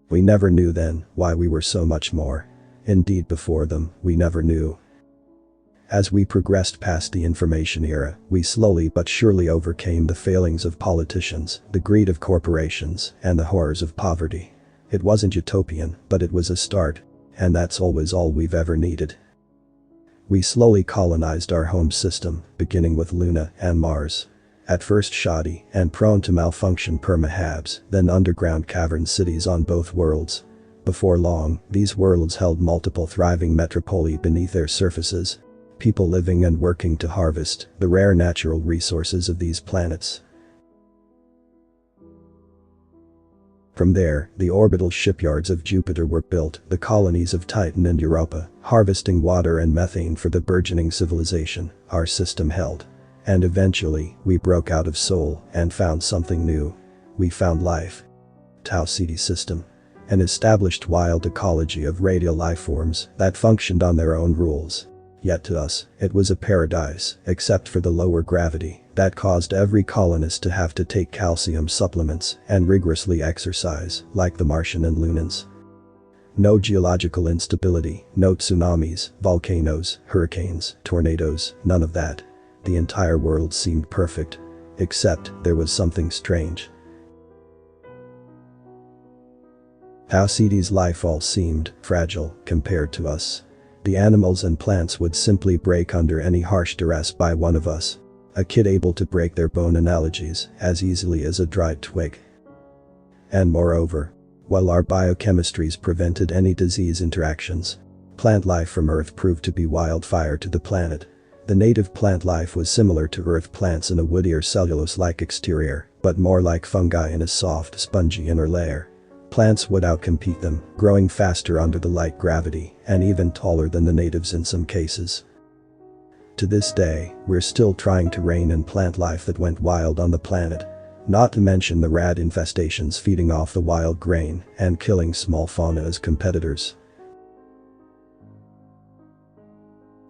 We never knew then why we were so much more. Indeed, before them, we never knew. As we progressed past the information era, we slowly but surely overcame the failings of politicians, the greed of corporations, and the horrors of poverty. It wasn't utopian, but it was a start. And that's always all we've ever needed. We slowly colonized our home system, beginning with Luna and Mars. At first shoddy and prone to malfunction permahabs, then underground cavern cities on both worlds. Before long, these worlds held multiple thriving metropoli beneath their surfaces. People living and working to harvest the rare natural resources of these planets. From there, the orbital shipyards of Jupiter were built, the colonies of Titan and Europa, harvesting water and methane for the burgeoning civilization our system held. And eventually, we broke out of Sol and found something new. We found life. Tau Ceti system. An established wild ecology of radial lifeforms that functioned on their own rules. Yet to us, it was a paradise, except for the lower gravity that caused every colonist to have to take calcium supplements and rigorously exercise, like the Martian and Lunans. No geological instability, no tsunamis, volcanoes, hurricanes, tornadoes, none of that. The entire world seemed perfect. Except there was something strange. Tau Ceti's life all seemed fragile compared to us. The animals and plants would simply break under any harsh duress by one of us. A kid able to break their bone analogies as easily as a dried twig. And moreover, while our biochemistries prevented any disease interactions, plant life from Earth proved to be wildfire to the planet. The native plant life was similar to Earth plants in a woodier cellulose-like exterior, but more like fungi in a soft, spongy inner layer. Plants would outcompete them, growing faster under the light gravity and even taller than the natives in some cases. To this day, we're still trying to rein in plant life that went wild on the planet. Not to mention the rad infestations feeding off the wild grain and killing small fauna as competitors.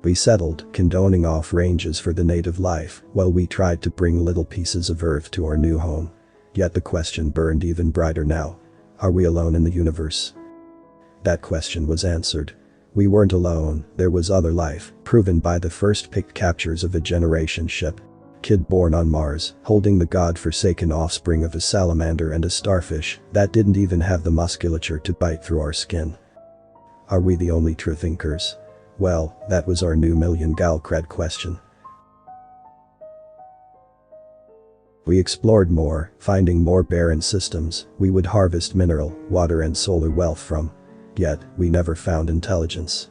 We settled, condoning off ranges for the native life, while we tried to bring little pieces of Earth to our new home. Yet the question burned even brighter now. Are we alone in the universe? That question was answered. We weren't alone, there was other life, proven by the first picked captures of a generation ship. Kid born on Mars, holding the god-forsaken offspring of a salamander and a starfish that didn't even have the musculature to bite through our skin. Are we the only true thinkers? Well, that was our new million-gal cred question. We explored more, finding more barren systems we would harvest mineral, water and solar wealth from. Yet, we never found intelligence.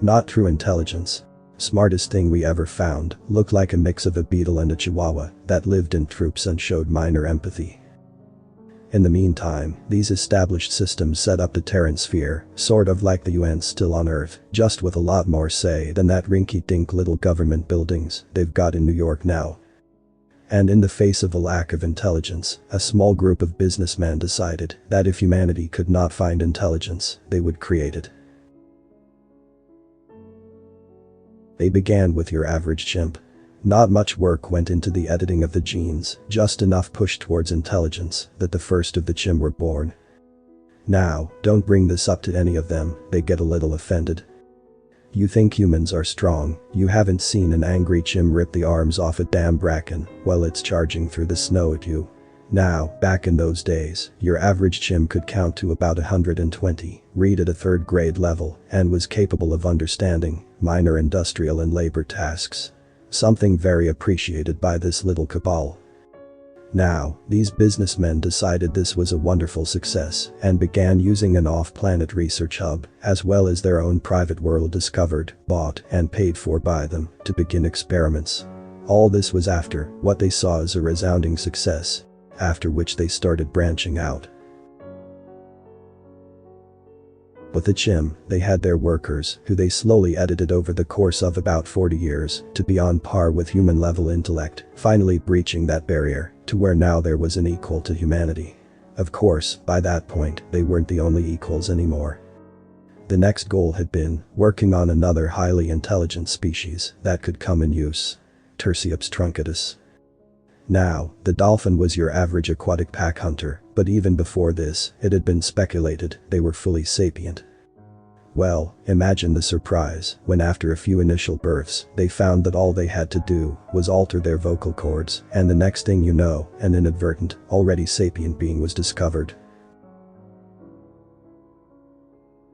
Not true intelligence. Smartest thing we ever found looked like a mix of a beetle and a chihuahua that lived in troops and showed minor empathy. In the meantime, these established systems set up the Terran sphere, sort of like the UN still on Earth, just with a lot more say than that rinky-dink little government buildings they've got in New York now. And in the face of a lack of intelligence, a small group of businessmen decided that if humanity could not find intelligence, they would create it. They began with your average chimp. Not much work went into the editing of the genes, just enough push towards intelligence that the first of the chimp were born. Now, don't bring this up to any of them, they get a little offended. You think humans are strong, you haven't seen an angry chimp rip the arms off a damn bracken while it's charging through the snow at you. Now, back in those days, your average chimp could count to about 120, read at a third grade level, and was capable of understanding minor industrial and labor tasks. Something very appreciated by this little cabal. Now, these businessmen decided this was a wonderful success and began using an off-planet research hub, as well as their own private world discovered, bought, and paid for by them, to begin experiments. All this was after what they saw as a resounding success, after which they started branching out. With the chim, they had their workers, who they slowly edited over the course of about 40 years, to be on par with human-level intellect, finally breaching that barrier, to where now there was an equal to humanity. Of course, by that point, they weren't the only equals anymore. The next goal had been working on another highly intelligent species that could come in use. Tersiops truncatus. Now, the dolphin was your average aquatic pack hunter, But even before this, it had been speculated they were fully sapient. Well, imagine the surprise when after a few initial births, they found that all they had to do was alter their vocal cords, and the next thing you know, an inadvertent, already sapient being was discovered.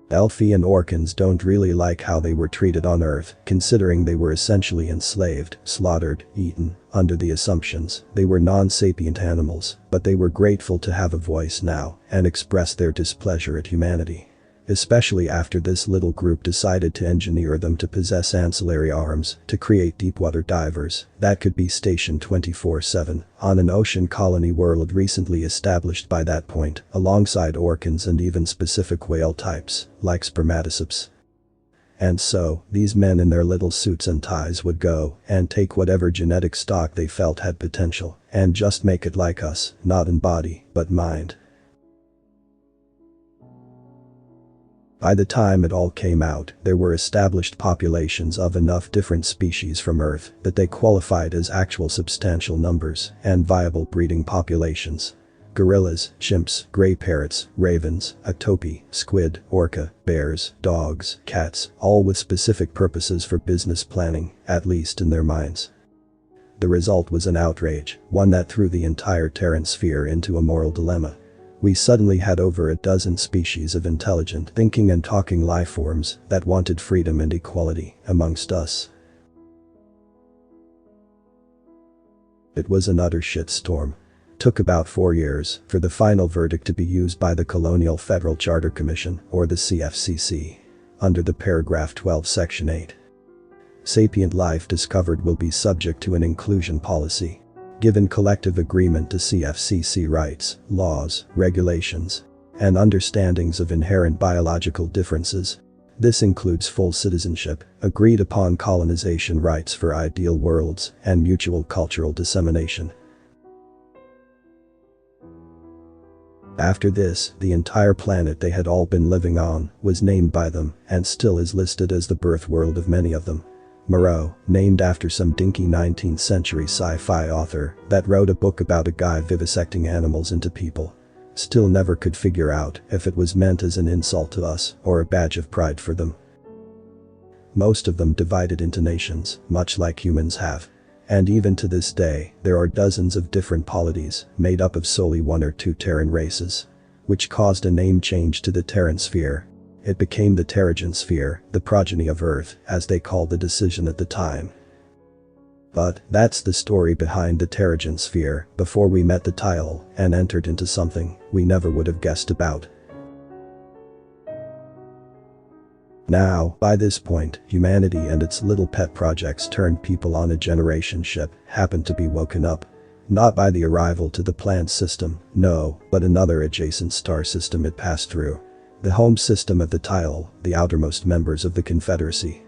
Elfi and Orcans don't really like how they were treated on Earth, considering they were essentially enslaved, slaughtered, eaten, under the assumptions they were non-sapient animals, but they were grateful to have a voice now and expressed their displeasure at humanity. Especially after this little group decided to engineer them to possess ancillary arms to create deepwater divers that could be stationed 24/7 on an ocean colony world recently established by that point, alongside Orcans and even specific whale types, like spermatocyps. And so, these men in their little suits and ties would go and take whatever genetic stock they felt had potential and just make it like us, not in body, but mind. By the time it all came out, there were established populations of enough different species from Earth that they qualified as actual substantial numbers and viable breeding populations. Gorillas, chimps, gray parrots, ravens, a topi, squid, orca, bears, dogs, cats, all with specific purposes for business planning, at least in their minds. The result was an outrage, one that threw the entire Terran sphere into a moral dilemma. We suddenly had over a dozen species of intelligent, thinking and talking life forms that wanted freedom and equality amongst us. It was an utter shitstorm. Took about 4 years for the final verdict to be used by the Colonial Federal Charter Commission, or the CFCC, under the paragraph 12 section 8. Sapient life discovered will be subject to an inclusion policy. Given collective agreement to CFCC rights, laws, regulations, and understandings of inherent biological differences. This includes full citizenship, agreed upon colonization rights for ideal worlds, and mutual cultural dissemination. After this, the entire planet they had all been living on was named by them and still is listed as the birth world of many of them. Moreau, named after some dinky 19th century sci-fi author that wrote a book about a guy vivisecting animals into people. Still never could figure out if it was meant as an insult to us or a badge of pride for them. Most of them divided into nations, much like humans have. And even to this day, there are dozens of different polities made up of solely one or two Terran races, which caused a name change to the Terran sphere. It became the Terragen sphere, the progeny of Earth, as they called the decision at the time. But that's the story behind the Terragen sphere before we met the tile and entered into something we never would have guessed about. Now, by this point, humanity and its little pet projects turned people on a generation ship happened to be woken up. Not by the arrival to the plant system, no, but another adjacent star system it passed through. The home system of the tile, the outermost members of the Confederacy.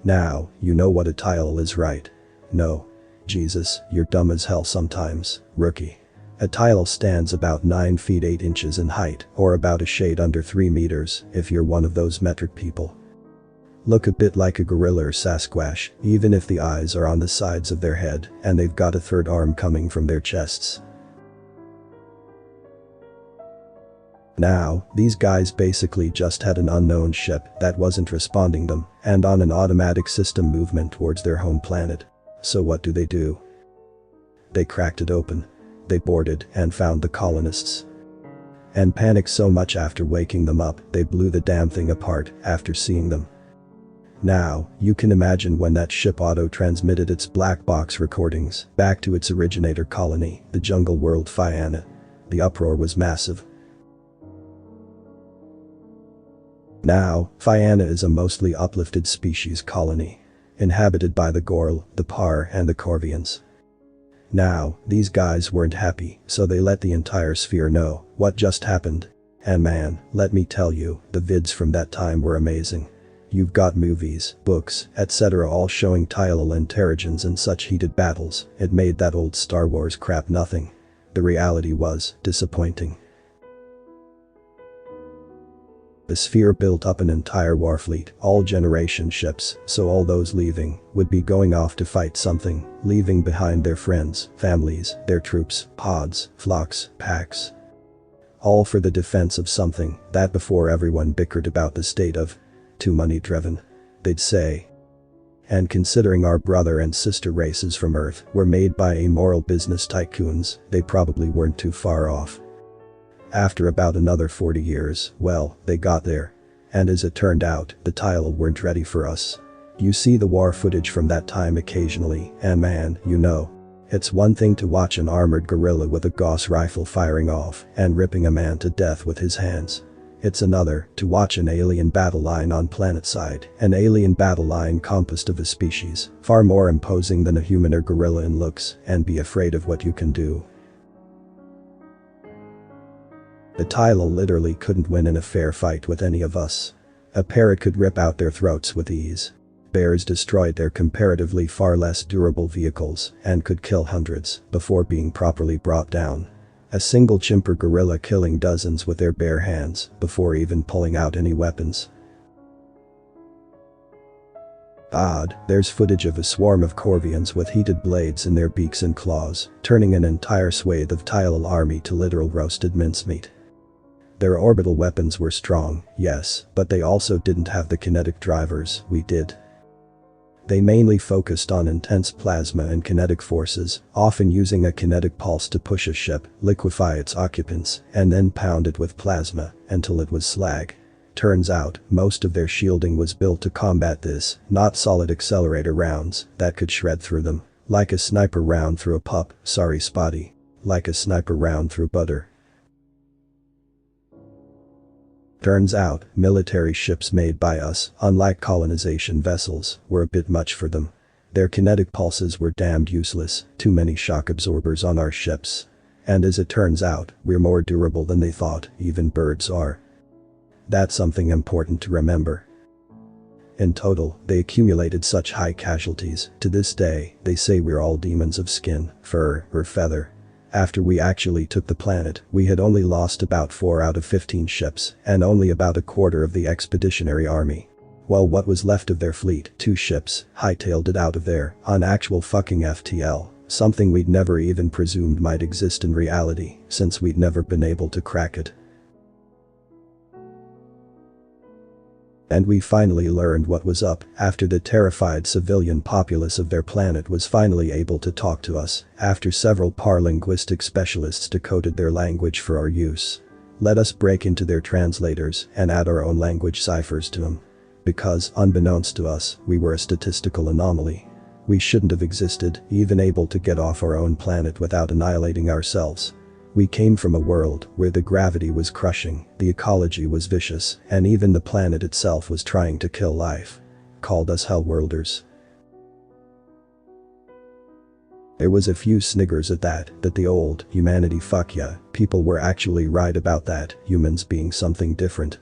Now, you know what a tile is, right? No. Jesus, you're dumb as hell sometimes, rookie. A tile stands about 9 feet 8 inches in height, or about a shade under 3 meters, if you're one of those metric people. Look a bit like a gorilla or Sasquatch, even if the eyes are on the sides of their head and they've got a third arm coming from their chests. Now, these guys basically just had an unknown ship that wasn't responding them, and on an automatic system movement towards their home planet. So what do? They cracked it open. They boarded and found the colonists. And panicked so much after waking them up, they blew the damn thing apart after seeing them. Now, you can imagine when that ship auto-transmitted its black box recordings back to its originator colony, the jungle world Fianna. The uproar was massive. Now, Fianna is a mostly uplifted species colony, inhabited by the Gorl, the Par, and the Corvians. Now, these guys weren't happy, so they let the entire sphere know what just happened. And man, let me tell you, the vids from that time were amazing. You've got movies, books, etc. all showing Tyle and Terragens in such heated battles, it made that old Star Wars crap nothing. The reality was disappointing. The sphere built up an entire war fleet, all generation ships, so all those leaving would be going off to fight something, leaving behind their friends, families, their troops, pods, flocks, packs. All for the defense of something that before everyone bickered about the state of too money driven, they'd say. And considering our brother and sister races from Earth were made by amoral business tycoons, they probably weren't too far off. After about another 40 years, well, they got there. And as it turned out, the tile weren't ready for us. You see the war footage from that time occasionally, and man, you know. It's one thing to watch an armored gorilla with a Gauss rifle firing off and ripping a man to death with his hands. It's another to watch an alien battle line on planetside, an alien battle line composed of a species far more imposing than a human or gorilla in looks, and be afraid of what you can do. The tile literally couldn't win in a fair fight with any of us. A parrot could rip out their throats with ease. Bears destroyed their comparatively far less durable vehicles and could kill hundreds before being properly brought down. A single chimp or gorilla killing dozens with their bare hands before even pulling out any weapons. Odd, there's footage of a swarm of Corvians with heated blades in their beaks and claws, turning an entire swathe of Tile army to literal roasted mincemeat. Their orbital weapons were strong, yes, but they also didn't have the kinetic drivers we did. They mainly focused on intense plasma and kinetic forces, often using a kinetic pulse to push a ship, liquefy its occupants, and then pound it with plasma until it was slag. Turns out, most of their shielding was built to combat this, not solid accelerator rounds that could shred through them. Like a sniper round through a pup, sorry Spotty. Like a sniper round through butter. Turns out, military ships made by us, unlike colonization vessels, were a bit much for them. Their kinetic pulses were damned useless, too many shock absorbers on our ships. And as it turns out, we're more durable than they thought, even birds are. That's something important to remember. In total, they accumulated such high casualties, to this day, they say we're all demons of skin, fur, or feather. After we actually took the planet, we had only lost about 4 out of 15 ships, and only about a quarter of the expeditionary army. While what was left of their fleet, 2 ships, hightailed it out of there, on actual fucking FTL, something we'd never even presumed might exist in reality, since we'd never been able to crack it. And we finally learned what was up after the terrified civilian populace of their planet was finally able to talk to us, after several paralinguistic specialists decoded their language for our use. Let us break into their translators and add our own language ciphers to them. Because, unbeknownst to us, we were a statistical anomaly. We shouldn't have existed, even able to get off our own planet without annihilating ourselves. We came from a world where the gravity was crushing, the ecology was vicious, and even the planet itself was trying to kill life. Called us Hellworlders. There was a few sniggers at that the old humanity fuck yeah, people were actually right about that, humans being something different.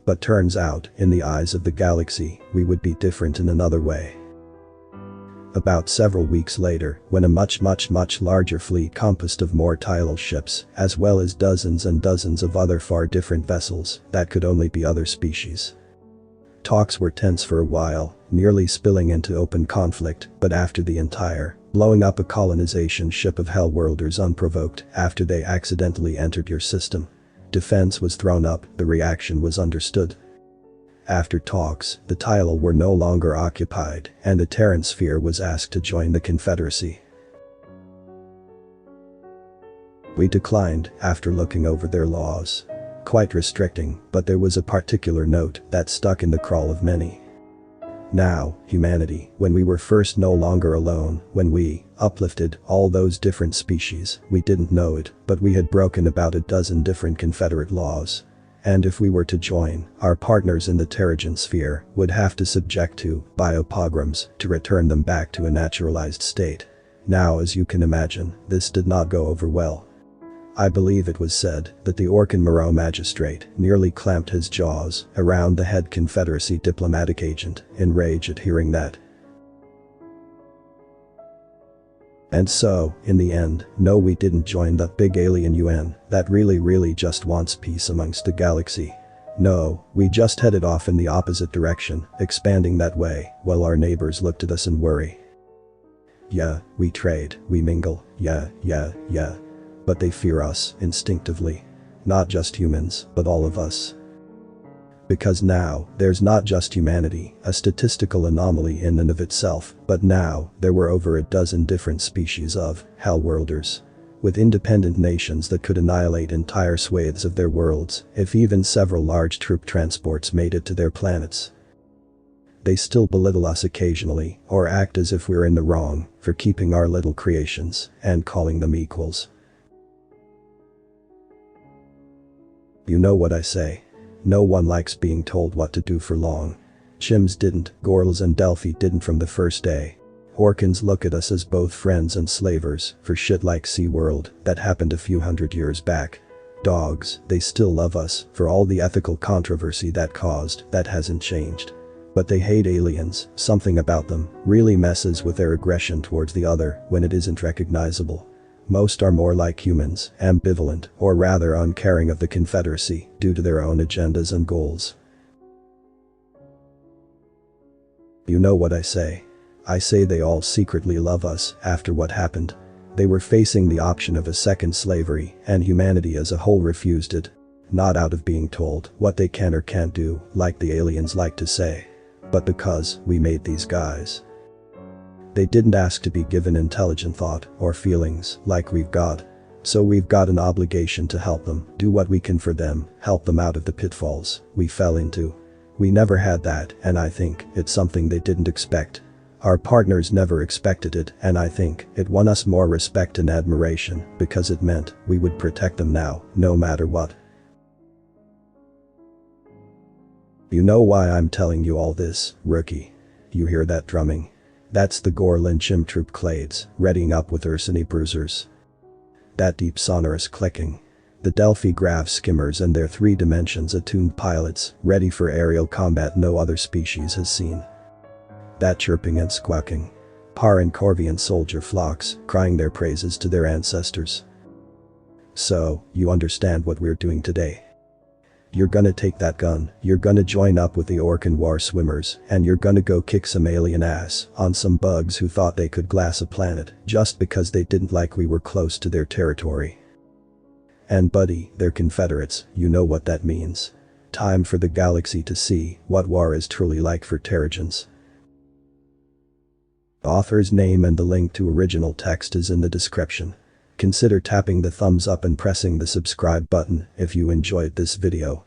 But turns out, in the eyes of the galaxy, we would be different in another way. About several weeks later, when a much larger fleet composed of more Tile ships, as well as dozens and dozens of other far different vessels that could only be other species. Talks were tense for a while, nearly spilling into open conflict, but after the entire blowing up a colonization ship of Hellworlders unprovoked after they accidentally entered your system, defense was thrown up, the reaction was understood. After talks, the Tile were no longer occupied, and the Terran sphere was asked to join the Confederacy. We declined after looking over their laws. Quite restricting, but there was a particular note that stuck in the craw of many. Now, humanity, when we were first no longer alone, when we uplifted all those different species, we didn't know it, but we had broken about a dozen different Confederate laws. And if we were to join, our partners in the Terragen sphere would have to subject to biopogroms to return them back to a naturalized state. Now, as you can imagine, this did not go over well. I believe it was said that the Orcan Moreau magistrate nearly clamped his jaws around the head Confederacy diplomatic agent in rage at hearing that. And so, in the end, no, we didn't join the big alien UN that really just wants peace amongst the galaxy. No, we just headed off in the opposite direction, expanding that way, while our neighbors looked at us in worry. Yeah, we trade, we mingle, yeah. But they fear us, instinctively. Not just humans, but all of us. Because now, there's not just humanity, a statistical anomaly in and of itself, but now, there were over a dozen different species of Hellworlders. With independent nations that could annihilate entire swathes of their worlds, if even several large troop transports made it to their planets. They still belittle us occasionally, or act as if we're in the wrong, for keeping our little creations, and calling them equals. You know what I say. No one likes being told what to do for long. Chims didn't, Gorls and Delphi didn't from the first day. Orcans look at us as both friends and slavers, for shit like SeaWorld, that happened a few hundred years back. Dogs, they still love us, for all the ethical controversy that caused, that hasn't changed. But they hate aliens, something about them really messes with their aggression towards the other when it isn't recognizable. Most are more like humans, ambivalent, or rather uncaring of the Confederacy, due to their own agendas and goals. You know what I say. I say they all secretly love us after what happened. They were facing the option of a second slavery, and humanity as a whole refused it. Not out of being told what they can or can't do, like the aliens like to say. But because we made these guys. They didn't ask to be given intelligent thought or feelings like we've got. So we've got an obligation to help them, do what we can for them, help them out of the pitfalls we fell into. We never had that, and I think it's something they didn't expect. Our partners never expected it, and I think it won us more respect and admiration because it meant we would protect them now, no matter what. You know why I'm telling you all this, rookie. You hear that drumming? That's the Gorlin Chim Troop Clades, readying up with Ursini bruisers. That deep sonorous clicking. The Delphi Grav skimmers and their 3 dimensions attuned pilots, ready for aerial combat no other species has seen. That chirping and squawking. Par and Corvian soldier flocks, crying their praises to their ancestors. So, you understand what we're doing today. You're gonna take that gun, you're gonna join up with the Orcan war swimmers, and you're gonna go kick some alien ass on some bugs who thought they could glass a planet just because they didn't like we were close to their territory. And buddy, they're Confederates, you know what that means. Time for the galaxy to see what war is truly like for Terragens. The author's name and the link to original text is in the description. Consider tapping the thumbs up and pressing the subscribe button if you enjoyed this video.